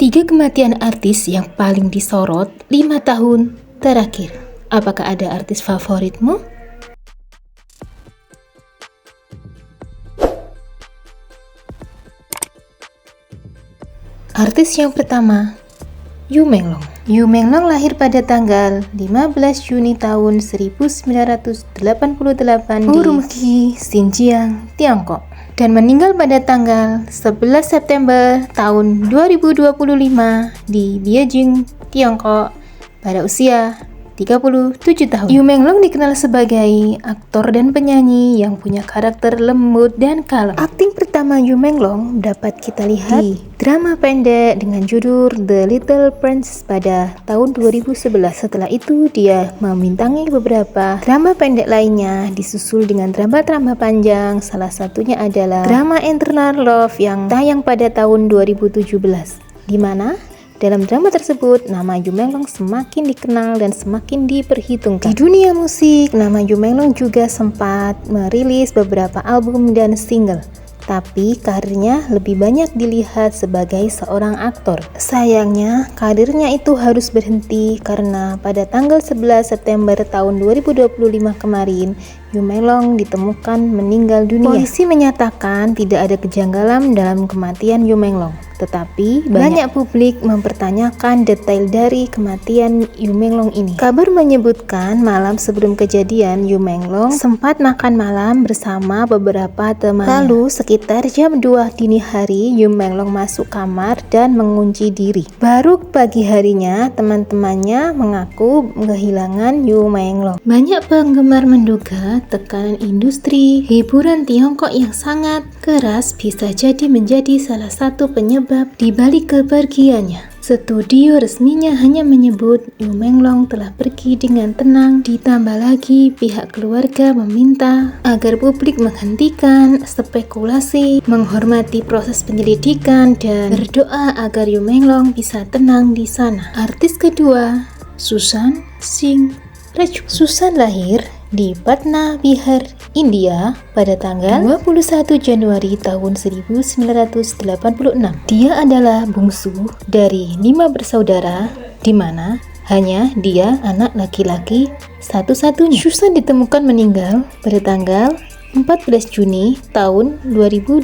3 kematian artis yang paling disorot 5 tahun terakhir. Apakah ada artis favoritmu? Artis yang pertama, Yu Menglong. Yu Menglong lahir pada tanggal 15 Juni tahun 1988 di Urumqi, Xinjiang, Tiongkok, dan meninggal pada tanggal 11 September tahun 2025 di Beijing, Tiongkok pada usia 37 tahun. Yu Menglong dikenal sebagai aktor dan penyanyi yang punya karakter lembut dan kalem. Akting pertama Yu Menglong dapat kita lihat di drama pendek dengan judul The Little Prince pada tahun 2011. Setelah itu dia membintangi beberapa drama pendek lainnya, disusul dengan drama-drama panjang. Salah satunya adalah drama Eternal Love yang tayang pada tahun 2017, di mana dalam drama tersebut, nama Yu Menglong semakin dikenal dan semakin diperhitungkan. Di dunia musik, nama Yu Menglong juga sempat merilis beberapa album dan single, tapi karirnya lebih banyak dilihat sebagai seorang aktor. Sayangnya, karirnya itu harus berhenti karena pada tanggal 11 September tahun 2025 kemarin, Yu Menglong ditemukan meninggal dunia. Polisi menyatakan tidak ada kejanggalan dalam kematian Yu Menglong, tetapi banyak publik mempertanyakan detail dari kematian Yu Menglong ini. Kabar menyebutkan malam sebelum kejadian Yu Menglong sempat makan malam bersama beberapa temannya. Lalu sekitar jam 2 dini hari Yu Menglong masuk kamar dan mengunci diri. Baru pagi harinya teman-temannya mengaku kehilangan Yu Menglong. Banyak penggemar menduga tekanan industri hiburan Tiongkok yang sangat keras bisa jadi menjadi salah satu penyebab di balik kepergiannya. Studio resminya hanya menyebut Yu Menglong telah pergi dengan tenang, ditambah lagi pihak keluarga meminta agar publik menghentikan spekulasi, menghormati proses penyelidikan, dan berdoa agar Yu Menglong bisa tenang di sana. Artis kedua, Susan Singh Rajput. Susan lahir di Patna, Bihar, India pada tanggal 21 Januari tahun 1986. Dia adalah bungsu dari 5 bersaudara, di mana hanya dia anak laki-laki satu-satunya. Susan ditemukan meninggal pada tanggal 14 Juni tahun 2020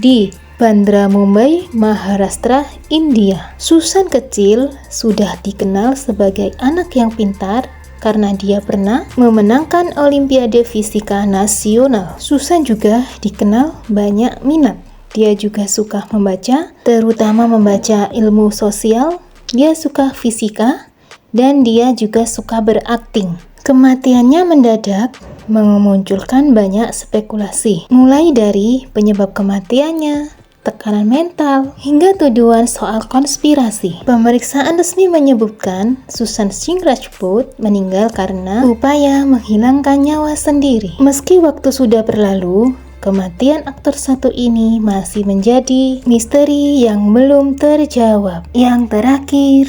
di Bandra Mumbai, Maharashtra, India. Susan kecil sudah dikenal sebagai anak yang pintar karena dia pernah memenangkan Olimpiade Fisika Nasional. Susan juga dikenal banyak minat. Dia juga suka membaca, terutama membaca ilmu sosial. Dia suka fisika dan dia juga suka berakting. Kematiannya mendadak memunculkan banyak spekulasi, mulai dari penyebab kematiannya, tekanan mental, hingga tuduhan soal konspirasi. Pemeriksaan resmi menyebutkan Susan Singh Rajput meninggal karena upaya menghilangkan nyawa sendiri. Meski waktu sudah berlalu, kematian aktor satu ini masih menjadi misteri yang belum terjawab. Yang terakhir,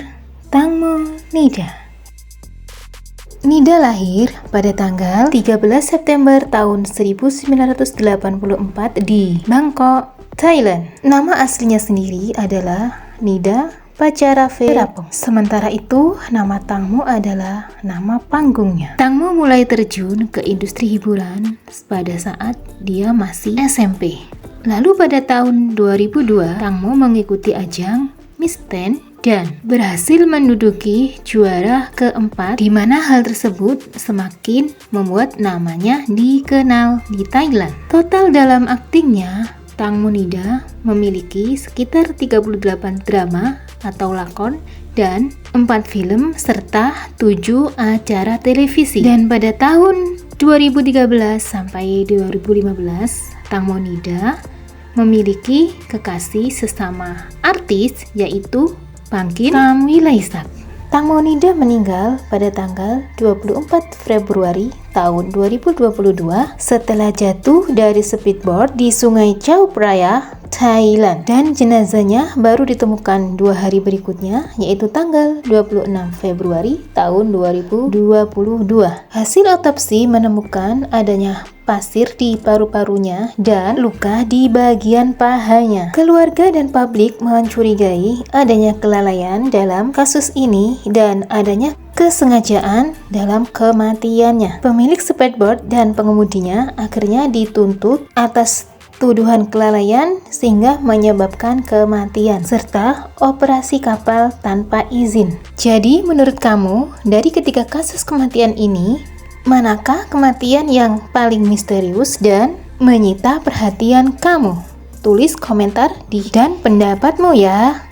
Tangmo Nida. Nida lahir pada tanggal 13 September tahun 1984 di Bangkok, Thailand. Nama aslinya sendiri adalah Nida Pacaraveerapong. Sementara itu, nama Tangmo adalah nama panggungnya. Tangmo mulai terjun ke industri hiburan pada saat dia masih SMP. Lalu pada tahun 2002, Tangmo mengikuti ajang Miss Teen dan berhasil menduduki juara keempat, di mana hal tersebut semakin membuat namanya dikenal di Thailand. Total dalam aktingnya, Tangmo Nida memiliki sekitar 38 drama atau lakon dan 4 film serta 7 acara televisi. Dan pada tahun 2013 sampai 2015, Tangmo Nida memiliki kekasih sesama artis, yaitu Bangkin Kamwilaisak. Tangmo Nida meninggal pada tanggal 24 Februari tahun 2022 setelah jatuh dari speedboard di Sungai Chao Phraya, Thailand. Dan jenazahnya baru ditemukan 2 hari berikutnya, yaitu tanggal 26 Februari tahun 2022. Hasil otopsi menemukan adanya pasir di paru-parunya dan luka di bagian pahanya. Keluarga dan publik mencurigai adanya kelalaian dalam kasus ini dan adanya kesengajaan dalam kematiannya. Pemilik speedboat dan pengemudinya akhirnya dituntut atas tuduhan kelalaian sehingga menyebabkan kematian serta operasi kapal tanpa izin. Jadi menurut kamu, dari ketiga kasus kematian ini, manakah kematian yang paling misterius dan menyita perhatian kamu? Tulis komentar dan pendapatmu ya.